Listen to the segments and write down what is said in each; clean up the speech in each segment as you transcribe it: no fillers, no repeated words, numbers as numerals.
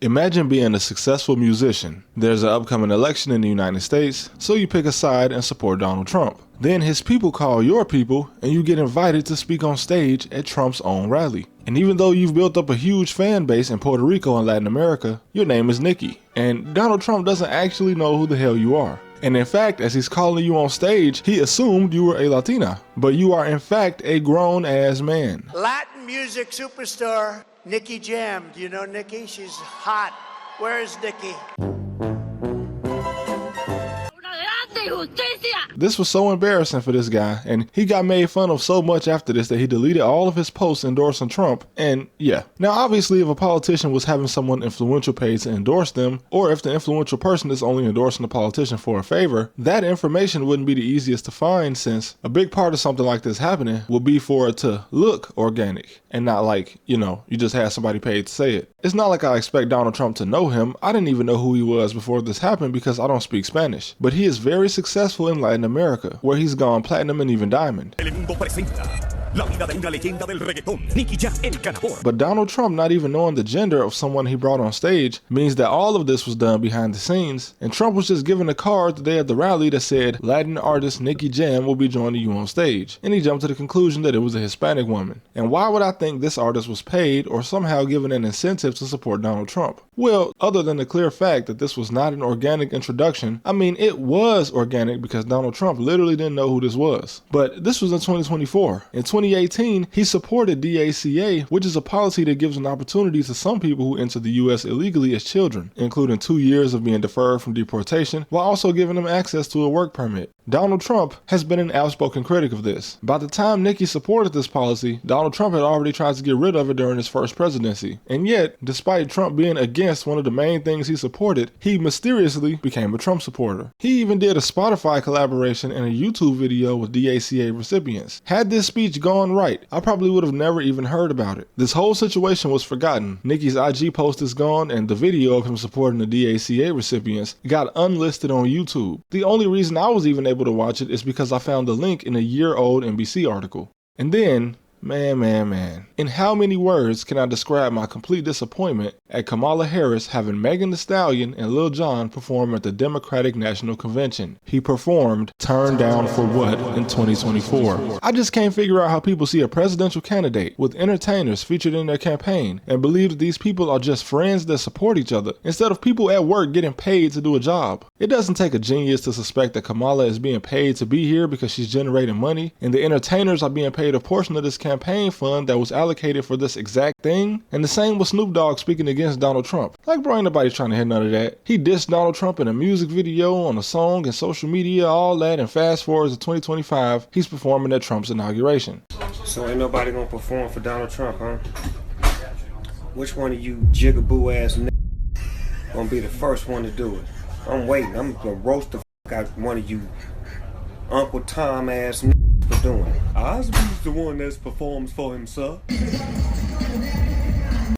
Imagine being a successful musician. There's an upcoming election in the United States, so you pick a side and support Donald Trump. Then his people call your people, and you get invited to speak on stage at Trump's own rally. And even though you've built up a huge fan base in Puerto Rico and Latin America, your name is Nikki. And Donald Trump doesn't actually know who the hell you are. And in fact, as he's calling you on stage, he assumed you were a Latina. But you are in fact a grown-ass man. Latin music superstar Nikki Jam. Do you know Nikki? She's hot. Where is Nikki? This was so embarrassing for this guy, and he got made fun of so much after this that he deleted all of his posts endorsing Trump, and yeah. Now obviously if a politician was having someone influential paid to endorse them, or if the influential person is only endorsing the politician for a favor, that information wouldn't be the easiest to find, since a big part of something like this happening will be for it to look organic, and not like, you just had somebody paid to say it. It's not like I expect Donald Trump to know him. I didn't even know who he was before this happened because I don't speak Spanish. But he is very successful in Latin America, where he's gone platinum and even diamond. But Donald Trump not even knowing the gender of someone he brought on stage means that all of this was done behind the scenes, and Trump was just given a card the day at the rally that said Latin artist Nikki Jam will be joining you on stage, and he jumped to the conclusion that it was a Hispanic woman. And why would I think this artist was paid or somehow given an incentive to support Donald Trump? Well, other than the clear fact that this was not an organic introduction, I mean it was organic because Donald Trump literally didn't know who this was. But this was in 2024. In 2018, he supported DACA, which is a policy that gives an opportunity to some people who enter the US illegally as children, including 2 years of being deferred from deportation, while also giving them access to a work permit. Donald Trump has been an outspoken critic of this. By the time Nikki supported this policy, Donald Trump had already tried to get rid of it during his first presidency. And yet, despite Trump being against one of the main things he supported, he mysteriously became a Trump supporter. He even did a Spotify collaboration and a YouTube video with DACA recipients. Had this speech gone right, I probably would have never even heard about it. This whole situation was forgotten. Nikki's IG post is gone, and the video of him supporting the DACA recipients got unlisted on YouTube. The only reason I was even able to watch it is because I found the link in a year-old NBC article. And then, man. In how many words can I describe my complete disappointment at Kamala Harris having Megan Thee Stallion and Lil Jon perform at the Democratic National Convention? He performed Turn Down for What in 2024. I just can't figure out how people see a presidential candidate with entertainers featured in their campaign and believe that these people are just friends that support each other instead of people at work getting paid to do a job. It doesn't take a genius to suspect that Kamala is being paid to be here because she's generating money, and the entertainers are being paid a portion of this campaign fund that was allocated for this exact thing. And the same with Snoop Dogg speaking against Donald Trump. Like, bro, ain't nobody trying to hear none of that. He dissed Donald Trump in a music video, on a song, and social media, all that, and fast forward to 2025, he's performing at Trump's inauguration. So ain't nobody gonna perform for Donald Trump, huh? Which one of you jigaboo ass niggas gonna be the first one to do it? I'm waiting. I'm gonna roast the fuck out one of you Uncle Tom ass niggas for doing it. Osby's the one that performs for himself.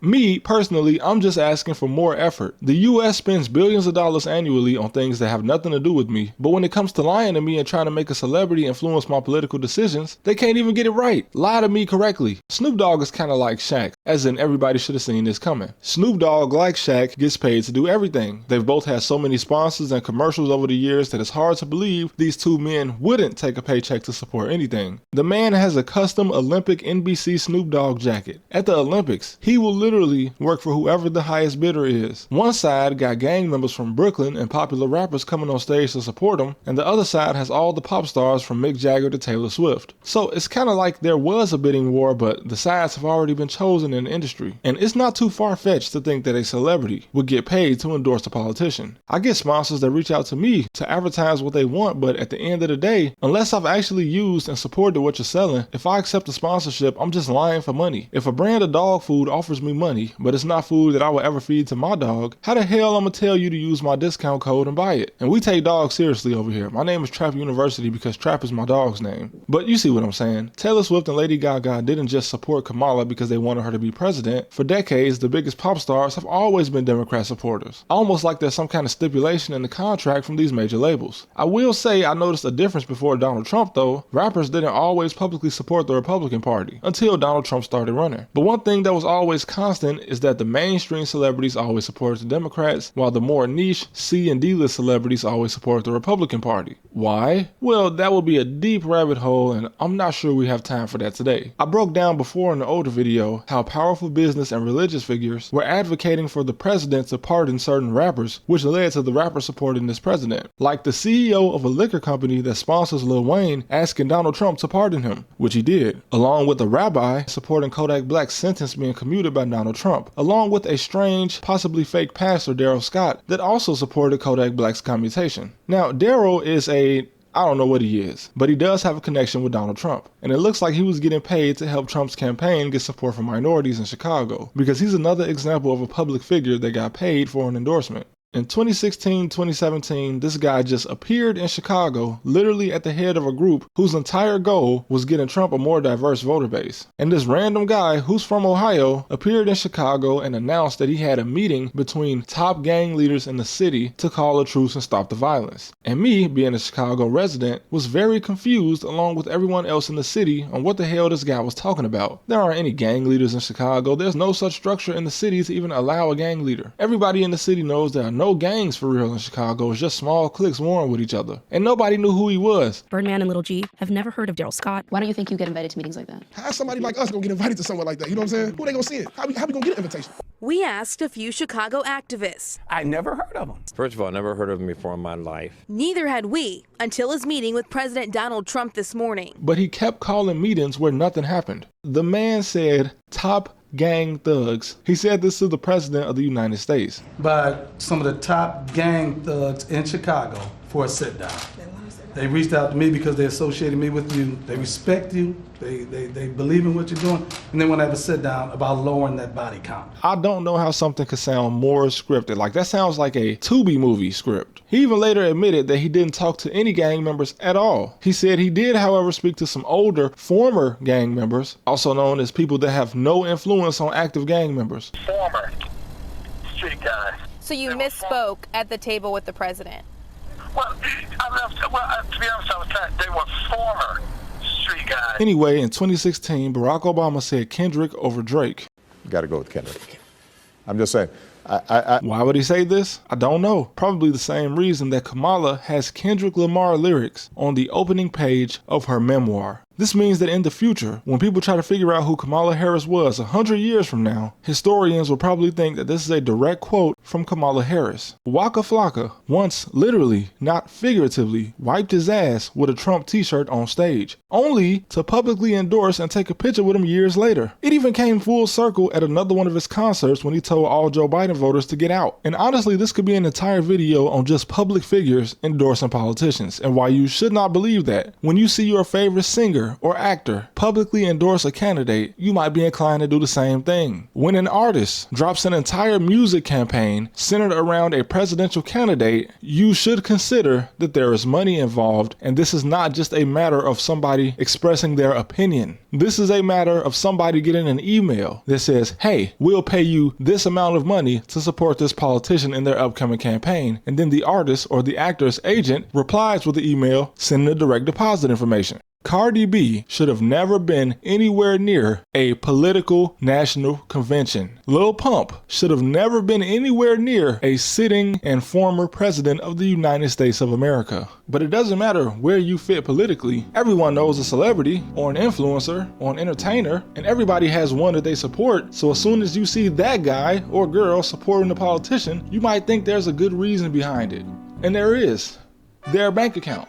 Me, personally, I'm just asking for more effort. The US spends billions of dollars annually on things that have nothing to do with me, but when it comes to lying to me and trying to make a celebrity influence my political decisions, they can't even get it right. Lie to me correctly. Snoop Dogg is kind of like Shaq, as in everybody should have seen this coming. Snoop Dogg, like Shaq, gets paid to do everything. They've both had so many sponsors and commercials over the years that it's hard to believe these two men wouldn't take a paycheck to support anything. The man has a custom Olympic NBC Snoop Dogg jacket. At the Olympics, he will literally work for whoever the highest bidder is. One side got gang members from Brooklyn and popular rappers coming on stage to support him, and the other side has all the pop stars from Mick Jagger to Taylor Swift. So it's kind of like there was a bidding war, but the sides have already been chosen in the industry. And it's not too far-fetched to think that a celebrity would get paid to endorse a politician. I get sponsors that reach out to me to advertise what they want, but at the end of the day, unless I've actually used and supported what you're selling, if I accept the sponsorship, I'm just lying for money. If a brand of dog food offers me money, but it's not food that I would ever feed to my dog, how the hell I'm gonna tell you to use my discount code and buy it? And we take dogs seriously over here. My name is Trap University because Trap is my dog's name. But you see what I'm saying. Taylor Swift and Lady Gaga didn't just support Kamala because they wanted her to be president. For decades, the biggest pop stars have always been Democrat supporters. Almost like there's some kind of stipulation in the contract from these major labels. I will say I noticed a difference before Donald Trump though. Rappers didn't always publicly support the Republican Party until Donald Trump started running. But one thing that was always constant constant is that the mainstream celebrities always support the Democrats, while the more niche C and D-list celebrities always support the Republican Party. Why? Well, that would be a deep rabbit hole, and I'm not sure we have time for that today. I broke down before in the older video how powerful business and religious figures were advocating for the president to pardon certain rappers, which led to the rappers supporting this president. Like the CEO of a liquor company that sponsors Lil Wayne asking Donald Trump to pardon him, which he did, along with a rabbi supporting Kodak Black's sentence being commuted by Donald Trump, along with a strange, possibly fake pastor, Daryl Scott, that also supported Kodak Black's commutation. Now, Daryl is I don't know what he is, but he does have a connection with Donald Trump. And it looks like he was getting paid to help Trump's campaign get support from minorities in Chicago, because he's another example of a public figure that got paid for an endorsement. In 2016, 2017, this guy just appeared in Chicago, literally at the head of a group whose entire goal was getting Trump a more diverse voter base. And this random guy, who's from Ohio, appeared in Chicago and announced that he had a meeting between top gang leaders in the city to call a truce and stop the violence. And me, being a Chicago resident, was very confused along with everyone else in the city on what the hell this guy was talking about. There aren't any gang leaders in Chicago. There's no such structure in the city to even allow a gang leader. Everybody in the city knows there are no gangs for real in Chicago. It's just small cliques warring with each other. And nobody knew who he was. Birdman and Little G have never heard of Daryl Scott. Why don't you think you get invited to meetings like that? How's somebody like us gonna get invited to somewhere like that? You know what I'm saying? Who they gonna see it? How we gonna get an invitation? We asked a few Chicago activists. I never heard of them. First of all, I never heard of him before in my life. Neither had we until his meeting with President Donald Trump this morning. But he kept calling meetings where nothing happened. The man said, top gang thugs. He said this to the president of the United States. By some of the top gang thugs in Chicago for a sit down. They reached out to me because they associated me with you. They respect you. They believe in what you're doing. And they want to have a sit down about lowering that body count. I don't know how something could sound more scripted. Like, that sounds like a Tubi movie script. He even later admitted that he didn't talk to any gang members at all. He said he did, however, speak to some older, former gang members, also known as people that have no influence on active gang members. Former street guys. So you misspoke at the table with the president? Well, to be honest, they were former street guys. Anyway, in 2016, Barack Obama said Kendrick over Drake. You gotta go with Kendrick. I'm just saying. Why would he say this? I don't know. Probably the same reason that Kamala has Kendrick Lamar lyrics on the opening page of her memoir. This means that in the future, when people try to figure out who Kamala Harris was 100 years from now, historians will probably think that this is a direct quote from Kamala Harris. Waka Flocka once literally, not figuratively, wiped his ass with a Trump t-shirt on stage, only to publicly endorse and take a picture with him years later. It even came full circle at another one of his concerts when he told all Joe Biden voters to get out. And honestly, this could be an entire video on just public figures endorsing politicians and why you should not believe that. When you see your favorite singer or actor publicly endorse a candidate, you might be inclined to do the same thing. When an artist drops an entire music campaign centered around a presidential candidate, you should consider that there is money involved, and this is not just a matter of somebody expressing their opinion. This is a matter of somebody getting an email that says, hey, we'll pay you this amount of money to support this politician in their upcoming campaign, and then the artist or the actor's agent replies with the email sending the direct deposit information. Cardi B should have never been anywhere near a political national convention. Lil Pump should have never been anywhere near a sitting and former president of the United States of America. But it doesn't matter where you fit politically. Everyone knows a celebrity or an influencer or an entertainer, and everybody has one that they support. So as soon as you see that guy or girl supporting the politician, you might think there's a good reason behind it. And there is. Their bank account.